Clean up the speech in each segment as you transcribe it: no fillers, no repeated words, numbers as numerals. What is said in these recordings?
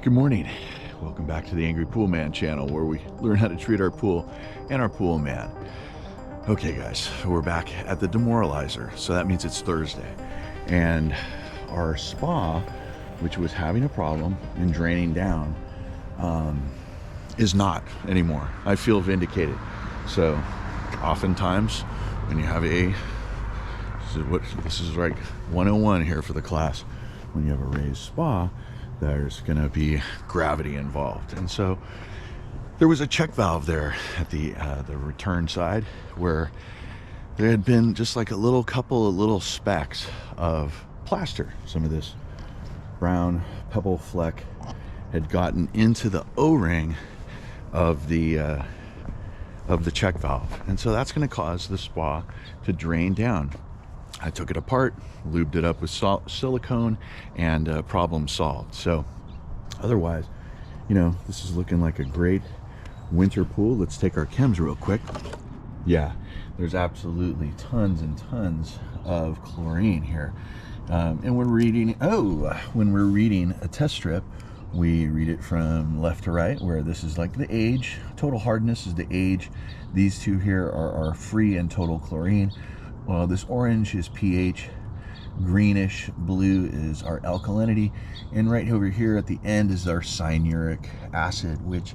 Good morning. Welcome back to the Angry Poolman channel, where we learn how to treat our pool and our pool man. Okay guys, we're back at the demoralizer, so that means it's Thursday. And our spa, which was having a problem in draining down, is not anymore. I feel vindicated. So oftentimes when you have this is like 101 here for the class, when you have a raised spa, there's going to be gravity involved. And so there was a check valve there at the return side where there had been just like a couple of little specks of plaster. Some of this brown pebble fleck had gotten into the O-ring of the check valve, and so that's going to cause the spa to drain down. I took it apart, lubed it up with silicone, and problem solved. So otherwise, you know, this is looking like a great winter pool. Let's take our chems real quick. Yeah, there's absolutely tons and tons of chlorine here. And when we're reading a test strip, we read it from left to right, where this is like the age. Total hardness is the age. These two here are free and total chlorine. Well, this orange is pH, greenish blue is our alkalinity, and right over here at the end is our cyanuric acid, which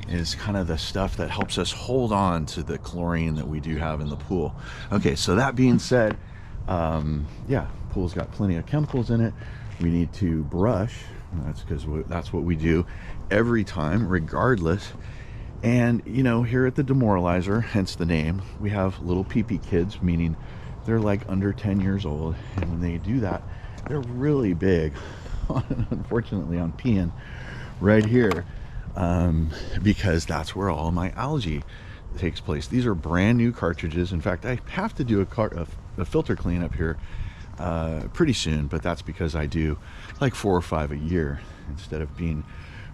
is kind of the stuff that helps us hold on to the chlorine that we do have in the pool. Okay, so that being said, yeah, pool's got plenty of chemicals in it. We need to brush. That's because that's what we do every time, regardless. And you know, here at the demoralizer, hence the name, we have little pee-pee kids, meaning they're like under 10 years old, and when they do that, they're really big unfortunately on peeing right here, because that's where all my algae takes place. These are brand new cartridges. In fact, I have to do a filter cleanup here pretty soon, but that's because I do like 4 or 5 a year. Instead of being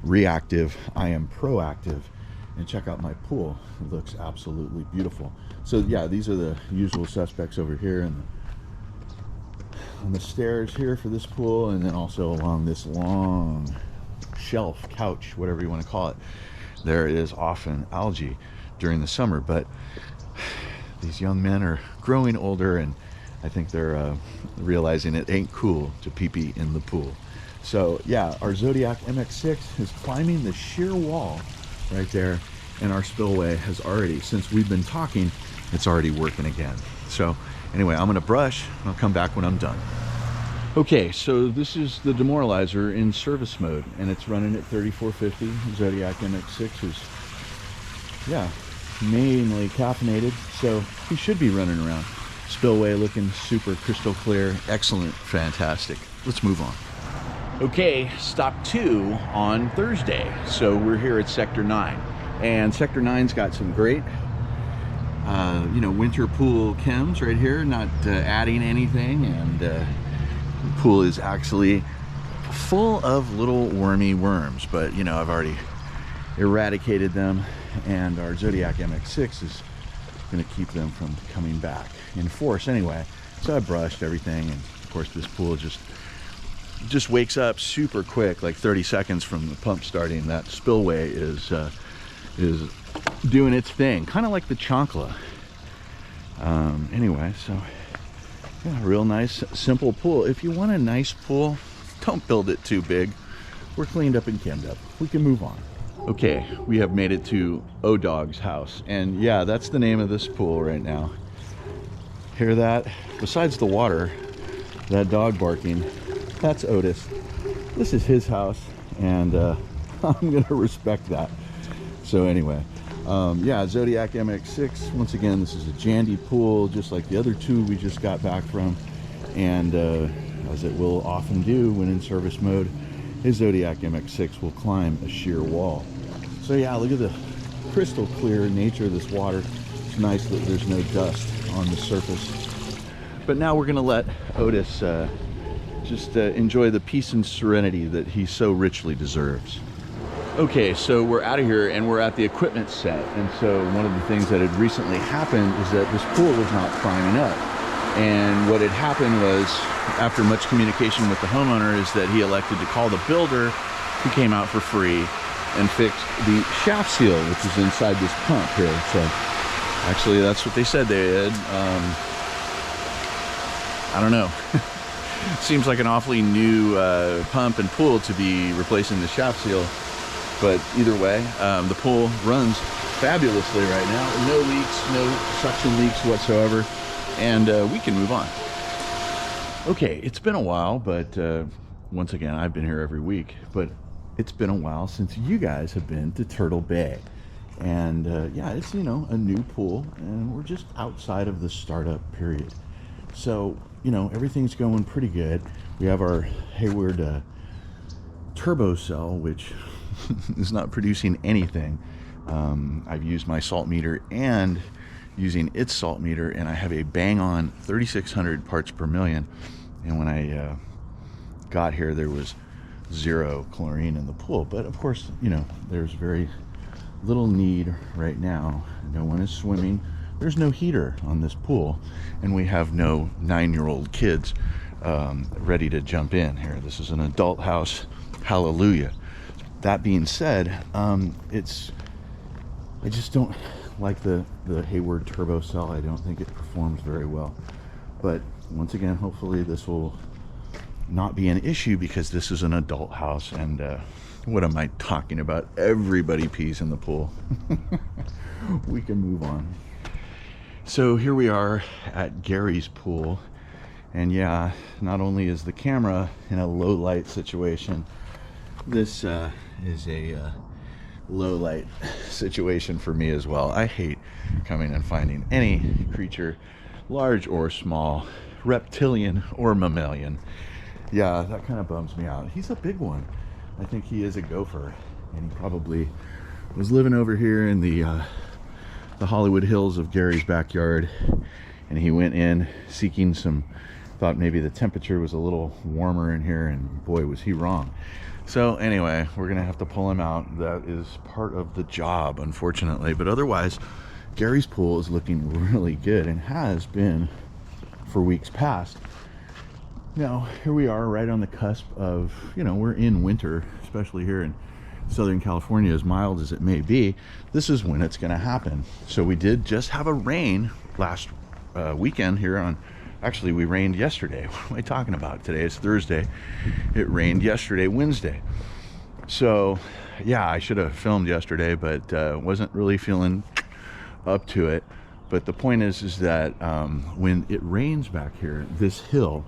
reactive, I am proactive. And check out my pool. It looks absolutely beautiful. So yeah, these are the usual suspects over here, and on the stairs here for this pool, and then also along this long shelf, couch, whatever you want to call it, there is often algae during the summer. But these young men are growing older, and I think they're realizing it ain't cool to pee-pee in the pool. So yeah, our Zodiac MX6 is climbing the sheer wall right there, and our spillway has already, since we've been talking, it's already working again. So anyway, I'm gonna brush and I'll come back when I'm done. Okay, so this is the demoralizer in service mode, and it's running at 3450. Zodiac MX6 is, yeah, mainly caffeinated, so he should be running around. Spillway looking super crystal clear, excellent, fantastic. Let's move on. Okay, stop 2 on Thursday. So we're here at Sector 9, and Sector 9's got some great, you know, winter pool chems right here, not adding anything, and the pool is actually full of little wormy worms, but you know, I've already eradicated them, and our Zodiac MX6 is going to keep them from coming back in force anyway. So I brushed everything, and of course this pool just wakes up super quick, like 30 seconds from the pump starting. That spillway is doing its thing, kind of like the Chancla. Anyway, so yeah, real nice simple pool. If you want a nice pool, don't build it too big. We're cleaned up and chemmed up, we can move on. Okay, we have made it to O-Dog's house, and yeah, that's the name of this pool right now. Hear that? Besides the water, that dog barking, that's Otis. This is his house, and I'm gonna respect that. So anyway, yeah, Zodiac MX6, once again, this is a Jandy pool, just like the other 2 we just got back from, and as it will often do when in service mode, his Zodiac MX6 will climb a sheer wall. So yeah, look at the crystal clear nature of this water. It's nice that there's no dust on the surface. But now we're gonna let Otis just enjoy the peace and serenity that he so richly deserves. Okay, so we're out of here and we're at the equipment set. And so one of the things that had recently happened is that this pool was not priming up. And what had happened was, after much communication with the homeowner, is that he elected to call the builder he came out for free and fixed the shaft seal, which is inside this pump here. So actually, that's what they said they did. I don't know. Seems like an awfully new pump and pool to be replacing the shaft seal. But either way, the pool runs fabulously right now. No leaks, no suction leaks whatsoever. And we can move on. Okay, it's been a while, but once again, I've been here every week. But it's been a while since you guys have been to Turtle Bay. And yeah, it's, you know, a new pool. And we're just outside of the startup period. So, you know, everything's going pretty good. We have our Hayward turbo cell, which is not producing anything. I've used my salt meter and using its salt meter, and I have a bang on 3,600 parts per million. And when I got here, there was 0 chlorine in the pool. But of course, you know, there's very little need right now. No one is swimming. There's no heater on this pool, and we have no 9-year-old kids ready to jump in here. This is an adult house. Hallelujah. That being said, I just don't like the Hayward turbo cell. I don't think it performs very well. But once again, hopefully this will not be an issue, because this is an adult house. And what am I talking about? Everybody pees in the pool. We can move on. So here we are at Gary's pool, and yeah, not only is the camera in a low light situation, this is a low light situation for me as well. I hate coming and finding any creature, large or small, reptilian or mammalian. Yeah, that kind of bums me out. He's a big one. I think he is a gopher, and he probably was living over here in the Hollywood Hills of Gary's backyard, and he went in seeking some, thought maybe the temperature was a little warmer in here, and boy, was he wrong. So anyway, we're gonna have to pull him out. That is part of the job, unfortunately. But otherwise, Gary's pool is looking really good, and has been for weeks past. Now, here we are right on the cusp of, you know, we're in winter, especially here in Southern California, as mild as it may be. This is when it's going to happen. So we did just have a rain last weekend here on, actually we rained yesterday. What am I talking about? Today is Thursday. It rained yesterday, Wednesday. So yeah, I should have filmed yesterday, but wasn't really feeling up to it. But the point is that when it rains back here, this hill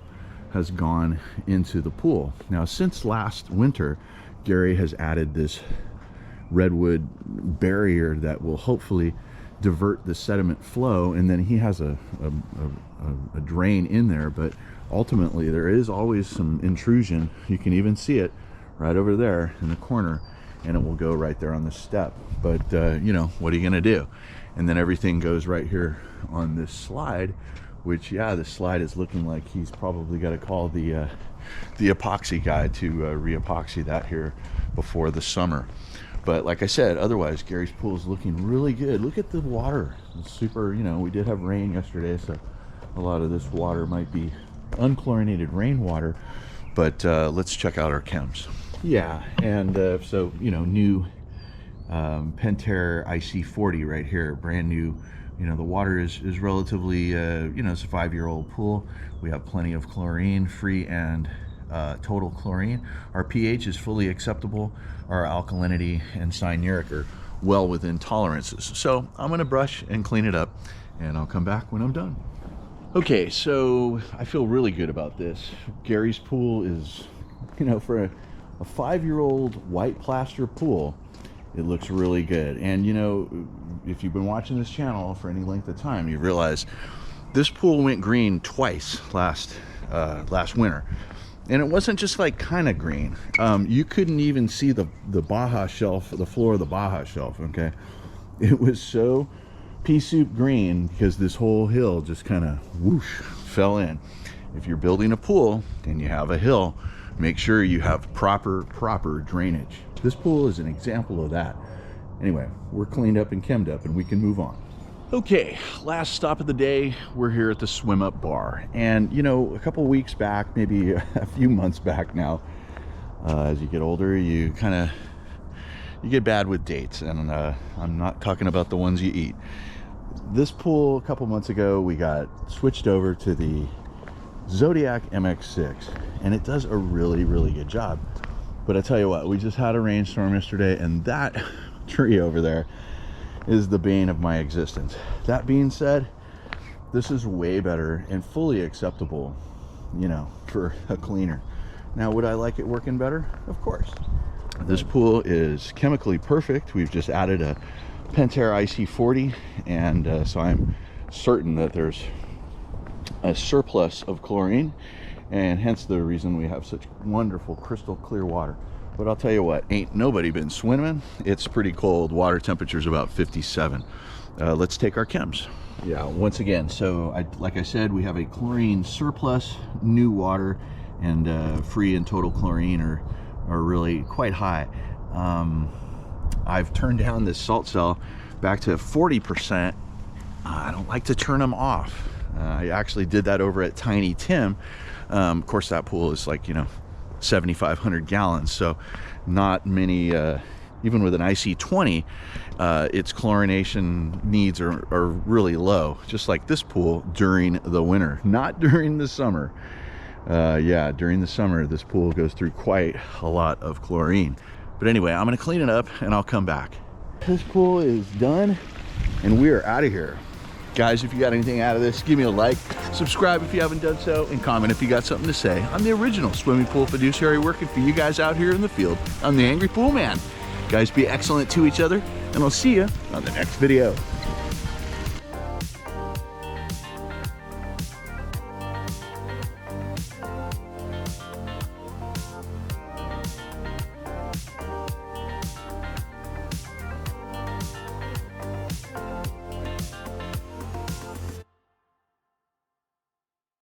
has gone into the pool. Now, since last winter, Gary has added this redwood barrier that will hopefully divert the sediment flow, and then he has a drain in there. But ultimately, there is always some intrusion. You can even see it right over there in the corner, and it will go right there on the step. But you know, what are you gonna do? And then everything goes right here on this slide, which, yeah, this slide is looking like he's probably got to call the epoxy guy to re-epoxy that here before the summer. But like I said, otherwise, Gary's pool is looking really good. Look at the water. It's super, you know, we did have rain yesterday, so a lot of this water might be unchlorinated rainwater. But let's check out our chems. Yeah, and so, you know, new Pentair IC40 right here, brand new. You know, the water is relatively, you know, it's a 5-year-old pool. We have plenty of chlorine, free and total chlorine. Our pH is fully acceptable. Our alkalinity and cyanuric are well within tolerances. So I'm going to brush and clean it up, and I'll come back when I'm done. Okay, so I feel really good about this. Gary's pool is, you know, for a 5-year-old white plaster pool, it looks really good. And you know, if you've been watching this channel for any length of time, you realize this pool went green twice last winter. And it wasn't just like kind of green. You couldn't even see the Baja shelf, the floor of the Baja shelf, okay? It was so pea soup green because this whole hill just kind of whoosh fell in. If you're building a pool and you have a hill, make sure you have proper drainage. This pool is an example of that. Anyway, we're cleaned up and chemmed up, and we can move on. Okay, last stop of the day. We're here at the Swim Up Bar. And you know, a couple weeks back, maybe a few months back now, As you get older, you get bad with dates, and I'm not talking about the ones you eat. This pool a couple months ago, we got switched over to the Zodiac MX6, and it does a really good job. But I tell you what, we just had a rainstorm yesterday, and that tree over there is the bane of my existence. That being said, this is way better and fully acceptable, you know, for a cleaner. Now, would I like it working better? Of course. This pool is chemically perfect. We've just added a Pentair IC40, and so I'm certain that there's a surplus of chlorine, and hence the reason we have such wonderful crystal clear water. But I'll tell you what, ain't nobody been swimming. It's pretty cold. Water temperature's about 57. Let's take our chems. Yeah, once again, so like I said, we have a chlorine surplus. New water and free and total chlorine are really quite high. I've turned down this salt cell back to 40%. I don't like to turn them off. I actually did that over at Tiny Tim. Of course, that pool is like, you know, 7,500 gallons, so not many, even with an IC20, its chlorination needs are really low, just like this pool during the winter, not during the summer. Yeah, during the summer, this pool goes through quite a lot of chlorine. But anyway, I'm gonna clean it up and I'll come back. This pool is done and we are out of here. Guys, if you got anything out of this, give me a like, subscribe if you haven't done so, and comment if you got something to say. I'm the original swimming pool fiduciary working for you guys out here in the field. I'm the Angry Pool Man. Guys, be excellent to each other, and I'll see you on the next video.